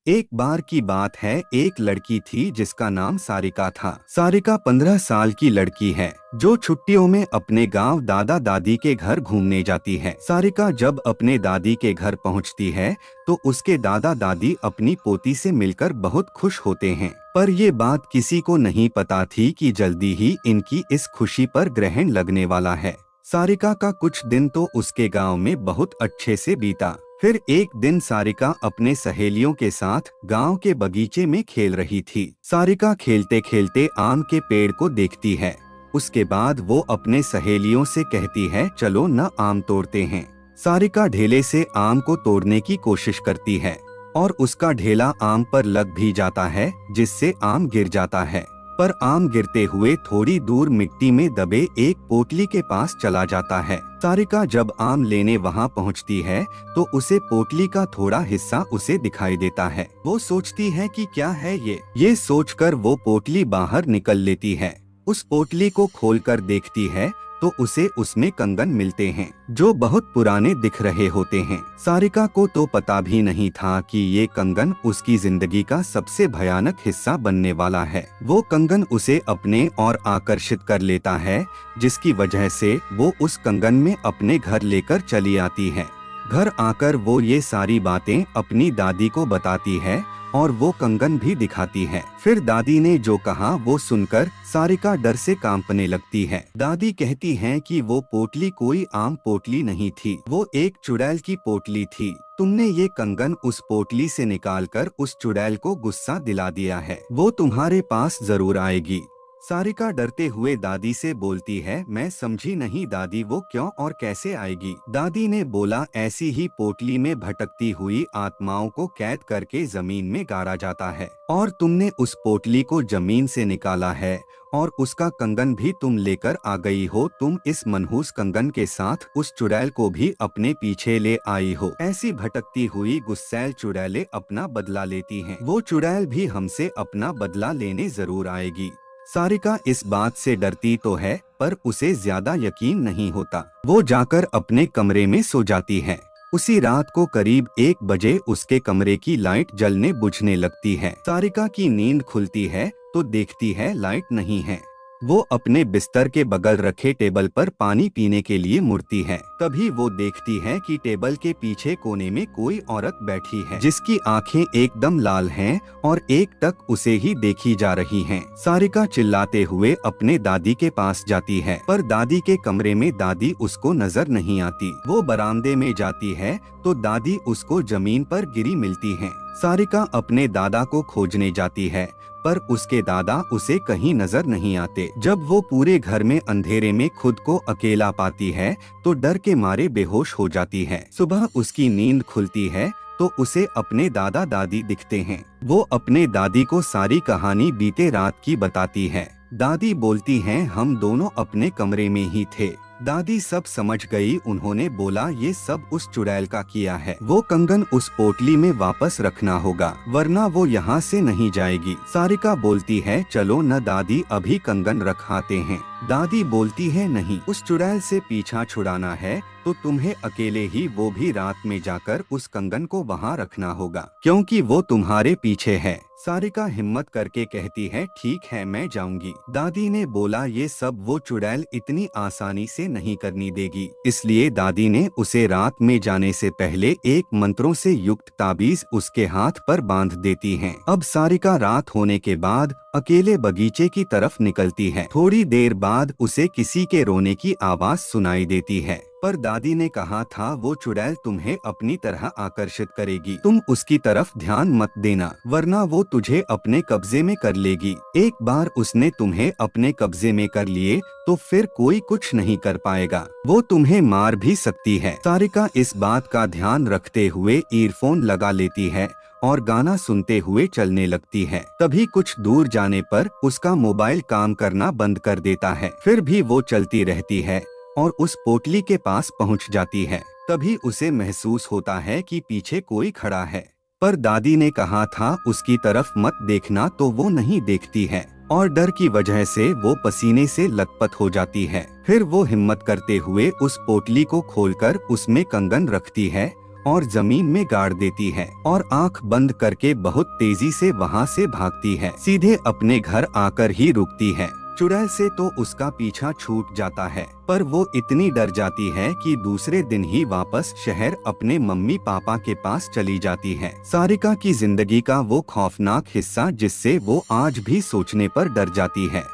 एक बार की बात है, एक लड़की थी जिसका नाम सारिका था। सारिका 15 साल की लड़की है जो छुट्टियों में अपने गांव दादा दादी के घर घूमने जाती है। सारिका जब अपने दादी के घर पहुंचती है तो उसके दादा दादी अपनी पोती से मिलकर बहुत खुश होते हैं। पर ये बात किसी को नहीं पता थी कि जल्दी ही इनकी इस खुशी पर ग्रहण लगने वाला है। सारिका का कुछ दिन तो उसके गांव में बहुत अच्छे से बीता। फिर एक दिन सारिका अपने सहेलियों के साथ गांव के बगीचे में खेल रही थी। सारिका खेलते खेलते आम के पेड़ को देखती है। उसके बाद वो अपने सहेलियों से कहती है, चलो न आम तोड़ते हैं। सारिका ढेले से आम को तोड़ने की कोशिश करती है और उसका ढेला आम पर लग भी जाता है, जिससे आम गिर जाता है। पर आम गिरते हुए थोड़ी दूर मिट्टी में दबे एक पोटली के पास चला जाता है। सारिका जब आम लेने वहां पहुंचती है तो उसे पोटली का थोड़ा हिस्सा उसे दिखाई देता है। वो सोचती है कि क्या है ये सोचकर वो पोटली बाहर निकल लेती है। उस पोटली को खोलकर देखती है तो उसे उसमें कंगन मिलते हैं जो बहुत पुराने दिख रहे होते हैं। सारिका को तो पता भी नहीं था कि ये कंगन उसकी जिंदगी का सबसे भयानक हिस्सा बनने वाला है। वो कंगन उसे अपने और आकर्षित कर लेता है, जिसकी वजह से वो उस कंगन में अपने घर लेकर चली आती है। घर आकर वो ये सारी बातें अपनी दादी को बताती है और वो कंगन भी दिखाती है। फिर दादी ने जो कहा वो सुनकर सारिका डर से कांपने लगती है। दादी कहती हैं कि वो पोटली कोई आम पोटली नहीं थी, वो एक चुड़ैल की पोटली थी। तुमने ये कंगन उस पोटली से निकालकर उस चुड़ैल को गुस्सा दिला दिया है, वो तुम्हारे पास जरूर आएगी। सारिका डरते हुए दादी से बोलती है, मैं समझी नहीं दादी, वो क्यों और कैसे आएगी? दादी ने बोला, ऐसी ही पोटली में भटकती हुई आत्माओं को कैद करके जमीन में गाड़ा जाता है और तुमने उस पोटली को जमीन से निकाला है और उसका कंगन भी तुम लेकर आ गई हो। तुम इस मनहूस कंगन के साथ उस चुड़ैल को भी अपने पीछे ले आई हो। ऐसी भटकती हुई गुस्सैल चुड़ैलें अपना बदला लेती हैं। वो चुड़ैल भी हमसे अपना बदला लेने जरूर आएगी। सारिका इस बात से डरती तो है पर उसे ज्यादा यकीन नहीं होता। वो जाकर अपने कमरे में सो जाती है। उसी रात को करीब 1 बजे उसके कमरे की लाइट जलने बुझने लगती है। सारिका की नींद खुलती है तो देखती है लाइट नहीं है। वो अपने बिस्तर के बगल रखे टेबल पर पानी पीने के लिए मुड़ती है। तभी वो देखती है कि टेबल के पीछे कोने में कोई औरत बैठी है जिसकी आंखें एकदम लाल हैं और एकटक उसे ही देखी जा रही हैं। सारिका चिल्लाते हुए अपने दादी के पास जाती है पर दादी के कमरे में दादी उसको नजर नहीं आती। वो बरामदे में जाती है तो दादी उसको जमीन पर गिरी मिलती हैं। सारिका अपने दादा को खोजने जाती है पर उसके दादा उसे कहीं नजर नहीं आते। जब वो पूरे घर में अंधेरे में खुद को अकेला पाती है तो डर के मारे बेहोश हो जाती है। सुबह उसकी नींद खुलती है तो उसे अपने दादा दादी दिखते हैं। वो अपने दादी को सारी कहानी बीते रात की बताती है। दादी बोलती हैं, हम दोनों अपने कमरे में ही थे। दादी सब समझ गई। उन्होंने बोला, ये सब उस चुड़ैल का किया है। वो कंगन उस पोटली में वापस रखना होगा वरना वो यहाँ से नहीं जाएगी। सारिका बोलती है, चलो न दादी, अभी कंगन रखाते हैं। दादी बोलती है, नहीं, उस चुड़ैल से पीछा छुड़ाना है तो तुम्हें अकेले ही, वो भी रात में जाकर उस कंगन को वहाँ रखना होगा क्योंकि वो तुम्हारे पीछे है। सारिका हिम्मत करके कहती है, ठीक है मैं जाऊंगी। दादी ने बोला, ये सब वो चुड़ैल इतनी आसानी से नहीं करनी देगी, इसलिए दादी ने उसे रात में जाने से पहले एक मंत्रों से युक्त ताबीज उसके हाथ पर बांध देती हैं। अब सारिका रात होने के बाद अकेले बगीचे की तरफ निकलती है। थोड़ी देर बाद उसे किसी के रोने की आवाज सुनाई देती है। पर दादी ने कहा था, वो चुड़ैल तुम्हें अपनी तरह आकर्षित करेगी, तुम उसकी तरफ ध्यान मत देना वरना वो तुझे अपने कब्जे में कर लेगी। एक बार उसने तुम्हें अपने कब्जे में कर लिए तो फिर कोई कुछ नहीं कर पाएगा, वो तुम्हें मार भी सकती है। सारिका इस बात का ध्यान रखते हुए ईयरफोन लगा लेती है और गाना सुनते हुए चलने लगती है। तभी कुछ दूर जाने पर उसका मोबाइल काम करना बंद कर देता है। फिर भी वो चलती रहती है और उस पोटली के पास पहुंच जाती है। तभी उसे महसूस होता है कि पीछे कोई खड़ा है। पर दादी ने कहा था उसकी तरफ मत देखना, तो वो नहीं देखती है और डर की वजह से वो पसीने से लथपथ हो जाती है। फिर वो हिम्मत करते हुए उस पोटली को खोलकर उसमें कंगन रखती है और जमीन में गाड़ देती है और आंख बंद करके बहुत तेजी से वहाँ से भागती है। सीधे अपने घर आकर ही रुकती है। चुड़ैल से तो उसका पीछा छूट जाता है, पर वो इतनी डर जाती है कि दूसरे दिन ही वापस शहर अपने मम्मी पापा के पास चली जाती है। सारिका की जिंदगी का वो खौफनाक हिस्सा जिससे वो आज भी सोचने पर डर जाती है।